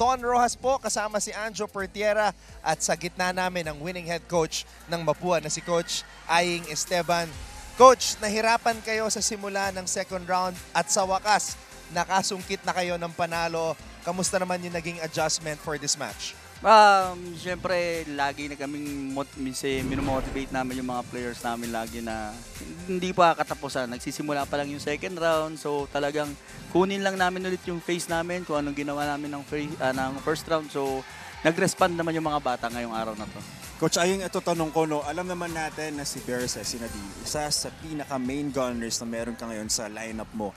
Ton Rojas po, kasama si Anjo Pertiera at sa gitna namin ang winning head coach ng Mapua na si Coach Aying Esteban. Coach, nahirapan kayo sa simula ng second round at sa wakas, nakasungkit na kayo ng panalo. Kamusta naman yung naging adjustment for this match? Siyempre, lagi na kaming minomotivate namin yung mga players namin lagi na hindi pa katapusan. Nagsisimula pa lang yung second round. So talagang kunin lang namin ulit yung face namin kung anong ginawa namin ng first round. So nag-respond naman yung mga bata ngayong araw na to. Coach Aying, ito tanong ko, no, alam naman natin na si Berse, si Nadine, isa sa pinaka-main gunners na meron ka ngayon sa lineup mo.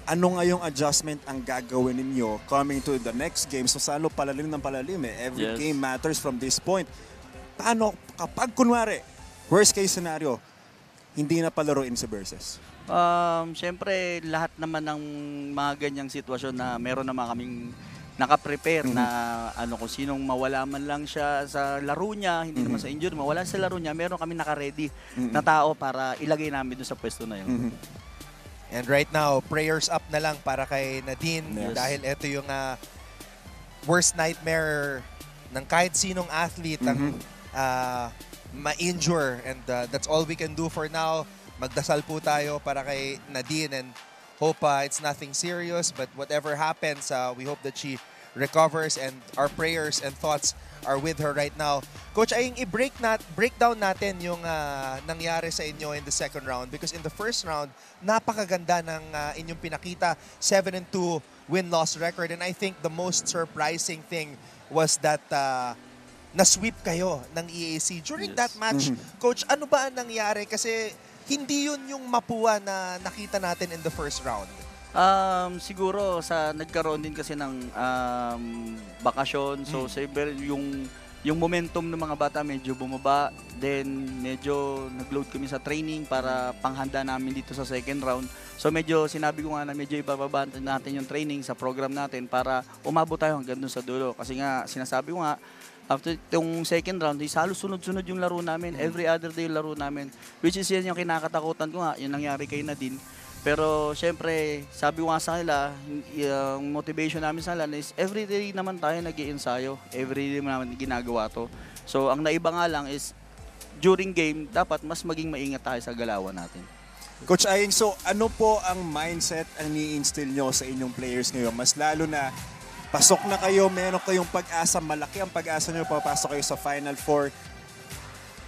Ano ngayong adjustment ang gagawin ninyo coming to the next game? So salo palalim ng palalim eh. Every game matters from this point. Paano kapag kunwari, worst case scenario, hindi na palaruin si Versus? Siyempre, lahat naman ng mga ganyang sitwasyon na meron naman kaming nakaprepare na kung sinong mawala man lang siya sa laro niya, hindi naman sa injury, mawala sa laro niya, meron kami naka-ready na tao para ilagay namin doon sa pwesto na yun. And right now, prayers up na lang para kay Nadine dahil ito yung worst nightmare ng kahit sinong athlete ang ma-injure. And that's all we can do for now. Magdasal po tayo para kay Nadine and hope it's nothing serious. But whatever happens, we hope that she recovers and our prayers and thoughts are with her right now. Coach Aying, break down natin yung nangyari sa inyo in the second round because in the first round, napakaganda ng inyong pinakita, 7-2 win-loss record. And I think the most surprising thing was that na-sweep kayo ng EAC. During that match, Coach, ano ba ang nangyari? Kasi hindi yun yung Mapua na nakita natin in the first round. Siguro nagkaroon din kasi ng bakasyon. So yung momentum ng mga bata medyo bumaba. Then medyo nag-load kami sa training para panghanda namin dito sa second round. So medyo sinabi ko nga na medyo ibababa natin yung training sa program natin para umabot tayo hanggang dun sa dulo. Kasi nga sinasabi ko nga after itong second round, halos sunod-sunod yung laro namin. Every other day yung laro namin. Which is yan yung kinakatakutan ko nga. Yung nangyari kay Nadine. Pero syempre, sabi ko nga sa kanila, yung motivation namin sa kanila is everyday naman tayo nag-iensayo. Everyday naman ginagawa to. So ang naiba nga lang is during game, dapat mas maging maingat tayo sa galawan natin. Coach Aying, so ano po ang mindset ang ni-instill nyo sa inyong players ngayon? Mas lalo na pasok na kayo, meron kayong pag-asa, malaki ang pag-asa nyo, papasok kayo sa Final Four.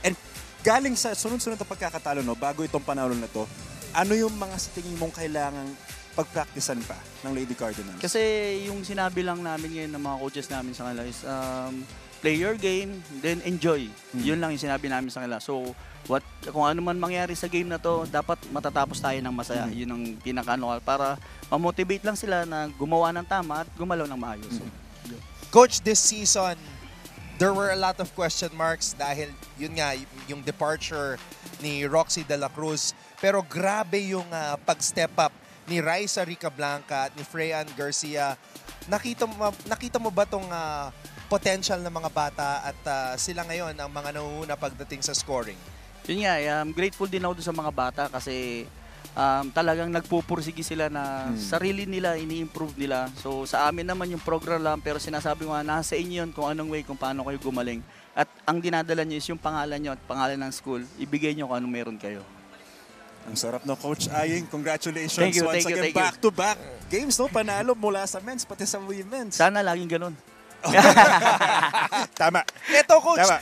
And galing sa sunod-sunod na pagkakatalo, no, bago itong panalo na to, ano yung mga sa tingin mong kailangang pagpraktisan pa ng Lady Cardinals? Kasi yung sinabi lang namin ngayon ng mga coaches namin sa kanila is play your game, then enjoy. Yun lang yung sinabi namin sa kanila. So, kung ano man mangyari sa game na to, dapat matatapos tayo ng masaya. Yun ang pinaka-ano para ma-motivate lang sila na gumawa ng tama at gumalaw ng maayos. So, Coach, this season, there were a lot of question marks dahil yun nga, yung departure ni Roxy De La Cruz. Pero grabe yung pag-step up ni Raisa Ricablanca at ni Freyan Garcia. Nakita mo ba tong potential ng mga bata at sila ngayon ang mga nauuna pagdating sa scoring? Yun nga, grateful din ako sa mga bata kasi talagang nagpupursige sila na sarili nila, ini-improve nila. So sa amin naman yung program lang, pero sinasabi ko nga, nasa inyo yun kung anong way, kung paano kayo gumaling. At ang dinadala nyo is yung pangalan nyo at pangalan ng school, ibigay nyo kung anong meron kayo. Ang sarap na Coach Aying. Congratulations once again. Thank you. Back-to-back games, no? Panalo mula sa men's, pati sa women's. Sana laging ganun. Tama. Ito, Coach, Tama.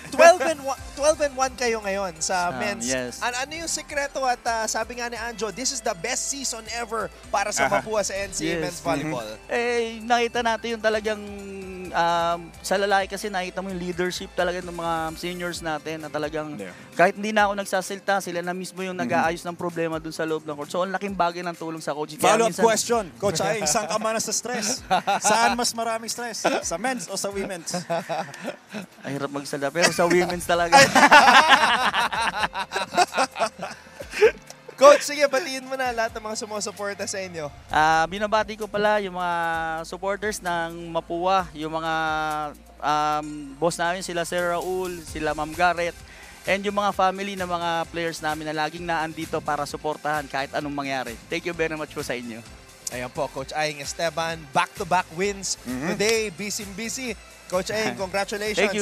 12-1 kayo ngayon sa men's. Yes. Ano yung sekreto at sabi nga ni Anjo, this is the best season ever para sa Mapua sa NCAA Men's Volleyball. Nakita natin yung talagang sa lalaki kasi nakita mo yung leadership talaga ng mga seniors natin na talagang kahit hindi na ako nagsasalita, sila na mismo yung nag-aayos ng problema dun sa loob ng court. So, ang laking bagay ng tulong sa coach. Follow-up question, Coach Aying, saan ka man sa stress? Saan mas maraming stress? Sa men's o sa women's? Ay, hirap magsalita. Pero sa women's talaga. Coach, sige, batiin mo na lahat ng mga sumusuporta sa inyo. Binabati ko pala yung mga supporters ng Mapua, yung mga boss namin, sila Sir Raul, sila Ma'am Garrett, and yung mga family ng mga players namin na laging naandito para suportahan kahit anong mangyari. Thank you very much po sa inyo. Ayan po, Coach Aing Esteban, back-to-back wins today. Busy. Coach Aing, congratulations. Thank you.